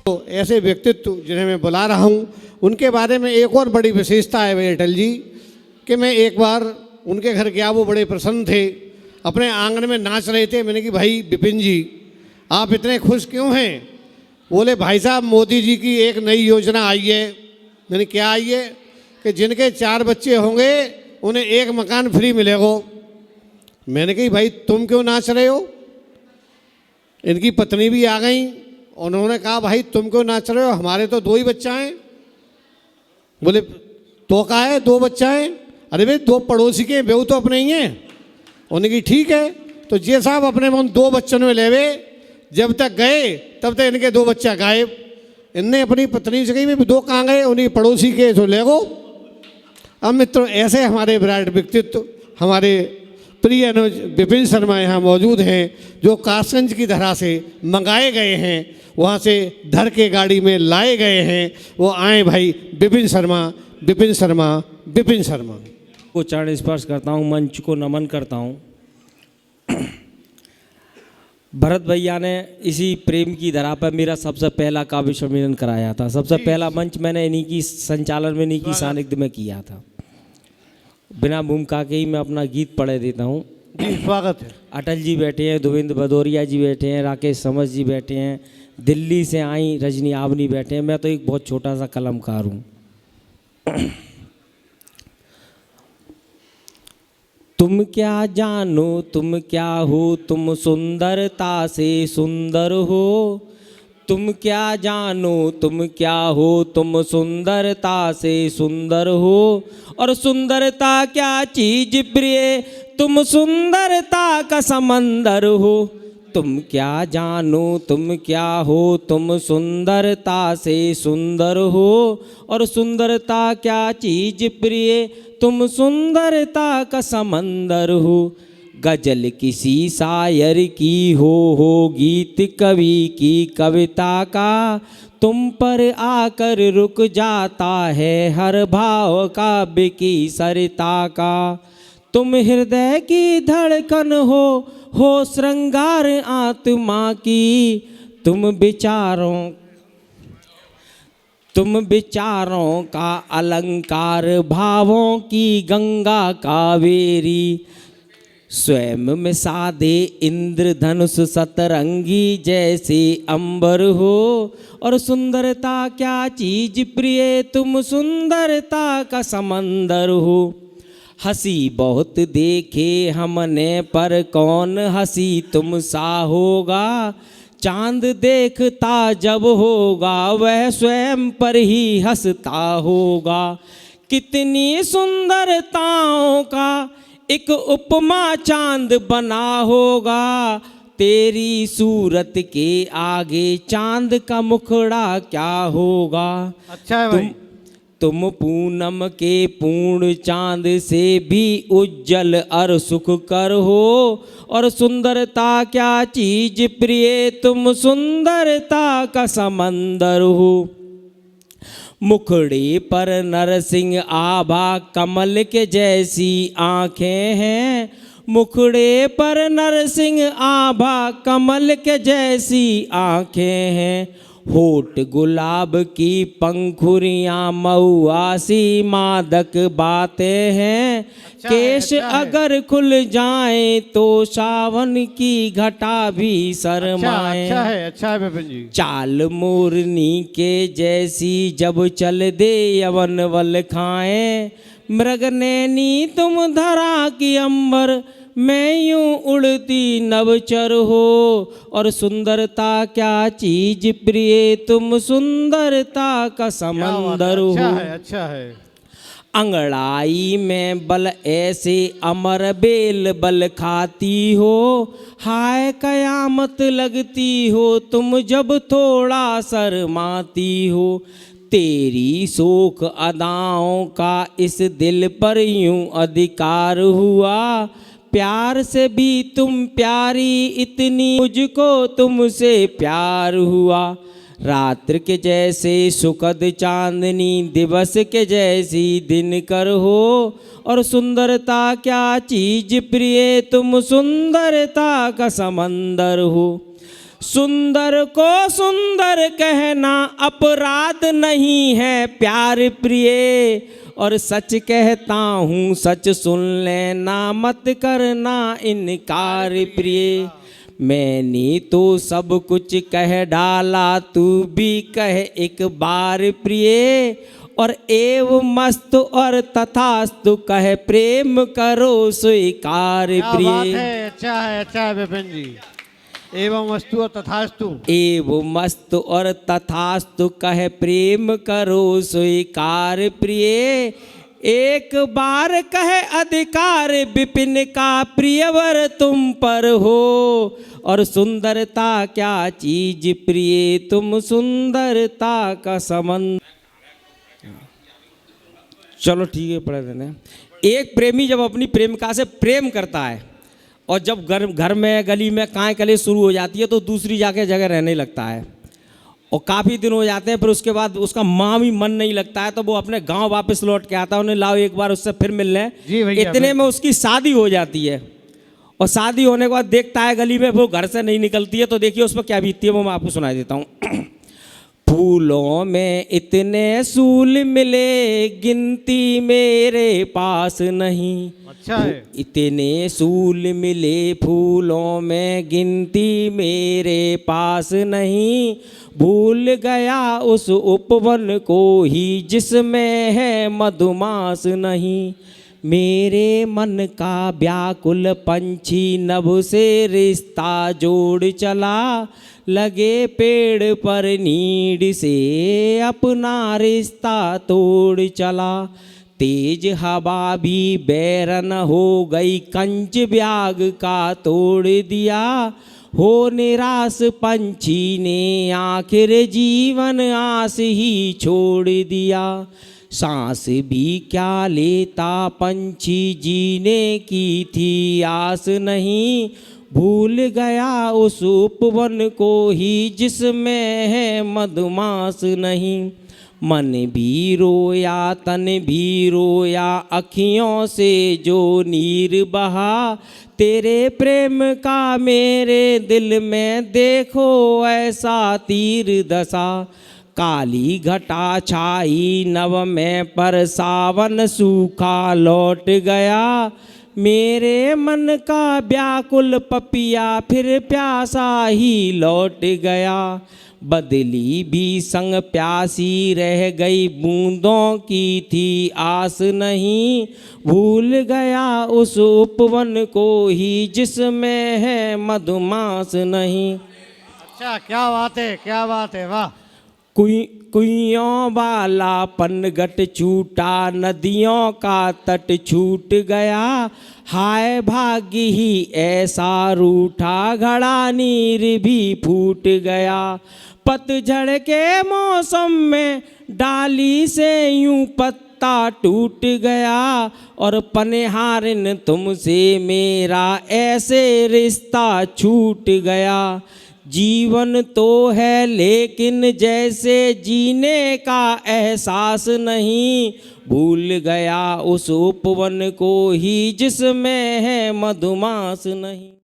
तो ऐसे व्यक्तित्व जिन्हें मैं बुला रहा हूँ, उनके बारे में एक और बड़ी विशेषता है भाई अटल जी, कि मैं एक बार उनके घर गया, वो बड़े प्रसन्न थे, अपने आंगन में नाच रहे थे। मैंने कि भाई विपिन जी, आप इतने खुश क्यों हैं? बोले भाई साहब, मोदी जी की एक नई योजना आई है। मैंने क्या आई है? कि जिनके 4 बच्चे होंगे उन्हें 1 मकान फ्री मिलेगा। मैंने कही भाई तुम क्यों नाच रहे हो? इनकी पत्नी भी आ गई, उन्होंने कहा भाई तुम क्यों नाच रहे हो, हमारे तो 2 ही बच्चा हैं। बोले तो कहा है 2 बच्चा हैं? अरे भाई 2 पड़ोसी के बेऊ तो अपने ही हैं। उन्होंने की ठीक है, तो जे साहब अपने में 2 बच्चों में लेवे, जब तक गए तब तक इनके 2 बच्चा गायब। इनने अपनी पत्नी से कही भाई 2 कहाँ गए? उन्हीं पड़ोसी के तो ले गो। अब मित्रों, ऐसे हमारे विराट व्यक्तित्व, हमारे प्रिय अनुज विपिन शर्मा यहाँ मौजूद हैं, जो कासगंज की धरा से मंगाए गए हैं, वहाँ से धर के गाड़ी में लाए गए हैं। वो आए भाई विपिन शर्मा, विपिन शर्मा, विपिन शर्मा को चरण स्पर्श करता हूँ, मंच को नमन करता हूँ। भरत भैया ने इसी प्रेम की धरा पर मेरा सबसे पहला काव्य सम्मेलन कराया था। सबसे पहला मंच मैंने इन्हीं की संचालन में, इन्हीं की सानिध्य में किया था। बिना भूमिका के ही मैं अपना गीत पढ़े देता हूँ। स्वागत है। अटल जी बैठे हैं, धुविंद भदौरिया जी बैठे हैं, राकेश समझ जी बैठे हैं, दिल्ली से आई रजनी आवनी बैठे हैं। मैं तो एक बहुत छोटा सा कलमकार हूँ। तुम क्या जानो तुम क्या हो, तुम सुंदरता से सुंदर हो। तुम क्या जानो तुम क्या हो, तुम सुंदरता से सुंदर हो। और सुंदरता क्या चीज प्रिय, तुम सुंदरता का समंदर हो। तुम क्या जानो तुम क्या हो, तुम सुंदरता से सुंदर हो। और सुंदरता क्या चीज प्रिय, तुम सुंदरता का समंदर हो। गजल किसी शायर की हो गीत कवि की कविता का। तुम पर आकर रुक जाता है हर भाव काव्य की सरिता का। तुम हृदय की धड़कन हो श्रृंगार आत्मा की। तुम विचारों का अलंकार, भावों की गंगा कावेरी। स्वयं में सादे इंद्रधनुष सतरंगी जैसे अंबर हो। और सुंदरता क्या चीज प्रिय, तुम सुंदरता का समंदर हो। हंसी बहुत देखे हमने पर कौन हंसी तुम सा होगा। चांद देखता जब होगा वह स्वयं पर ही हंसता होगा। कितनी सुंदरताओं का एक उपमा चांद बना होगा। तेरी सूरत के आगे चांद का मुखड़ा क्या होगा। अच्छा है भाई। तुम पूनम के पूर्ण चांद से भी उज्जवल और सुख कर हो। और सुंदरता क्या चीज प्रिय, तुम सुंदरता का समंदर हो। मुखड़े पर नरसिंह आभा कमल के जैसी आंखें हैं। मुखड़े पर नरसिंह आभा कमल के जैसी आंखें हैं। होठ गुलाब की पंखुरियां मऊआसी मादक बातें हैं। केश अगर खुल जाए तो सावन की घटा भी शर्माए। अच्छा है विपिन जी। चाल मोरनी के जैसी जब चल दे यवन वल खाए। मृगनैनी तुम धरा की अंबर, मैं यूं उड़ती नवचर हो। और सुंदरता क्या चीज प्रिय, तुम सुंदरता का समंदर हो। अच्छा है। अंगड़ाई में बल ऐसे अमर बेल बल खाती हो। हाय कयामत लगती हो तुम जब थोड़ा शर्माती हो। तेरी शोक अदाओं का इस दिल पर यूं अधिकार हुआ। प्यार से भी तुम प्यारी इतनी, मुझको तुमसे प्यार हुआ। रात्र के जैसे सुखद चांदनी, दिवस के जैसी दिन कर हो। और सुंदरता क्या चीज प्रिय, तुम सुंदरता का समंदर हो। सुंदर को सुंदर कहना अपराध नहीं है प्यार प्रिय, और सच कहता हूँ सच सुन लेना मत करना इनकार प्रिय। मैंने तो सब कुछ कह डाला तू भी कह एक बार प्रिय, और एव मस्त और तथास्तु कह प्रेम करो स्वीकार क्या बात प्रिय। है, अच्छा है विपिन जी। एवं वस्तु और तथास्तु। एवं मस्तु और तथास्तु कह प्रेम करो स्वीकार प्रिय। एक बार कह अधिकार विपिन का प्रियवर तुम पर हो, और सुंदरता क्या चीज प्रिय तुम सुंदरता का संबंध। चलो ठीक है, पढ़े देने। एक प्रेमी जब अपनी प्रेमिका से प्रेम करता है और जब घर में गली में काय कले शुरू हो जाती है तो दूसरी जाके जगह रहने लगता है, और काफ़ी दिन हो जाते हैं, फिर उसके बाद उसका माँ भी मन नहीं लगता है तो वो अपने गांव वापस लौट के आता है, उन्हें लाओ एक बार उससे फिर मिल लें। जी भैया, इतने में उसकी शादी हो जाती है, और शादी होने के बाद देखता है गली में वो घर से नहीं निकलती है, तो देखिए उस पर क्या बीतती है वो मैं आपको सुना देता हूँ। फूलों में इतने सूल मिले गिनती मेरे पास नहीं। अच्छा है। इतने सूल मिले फूलों में गिनती मेरे पास नहीं, भूल गया उस उपवन को ही जिसमें है मधुमास नहीं। मेरे मन का व्याकुल पंछी नभ से रिश्ता जोड़ चला, लगे पेड़ पर नीड़ से अपना रिश्ता तोड़ चला। तेज हवा भी बैरन हो गई कंच ब्याग का तोड़ दिया, हो निराश पंछी ने आखिर जीवन आस ही छोड़ दिया। सांस भी क्या लेता पंछी जीने की थी आस नहीं, भूल गया उस उपवन को ही जिसमें है मधुमास नहीं। मन भी रोया तन भी रोया अखियों से जो नीर बहा, तेरे प्रेम का मेरे दिल में देखो ऐसा तीर दशा। काली घटा छाई नव में पर सावन सूखा लौट गया, मेरे मन का व्याकुल पपिया फिर प्यासा ही लौट गया। बदली भी संग प्यासी रह गई बूंदों की थी आस नहीं, भूल गया उस उपवन को ही जिसमें है मधुमास नहीं। अच्छा, क्या बात है, वाह। कुइयों वाला पनघट छूटा नदियों का तट छूट गया, हाय भाग्य ही ऐसा रूठा घड़ा नीर भी फूट गया। पतझड़ के मौसम में डाली से यूं पत्ता टूट गया, और पनहारिन तुमसे मेरा ऐसे रिश्ता छूट गया। जीवन तो है लेकिन जैसे जीने का एहसास नहीं, भूल गया उस उपवन को ही जिसमें है मधुमास नहीं।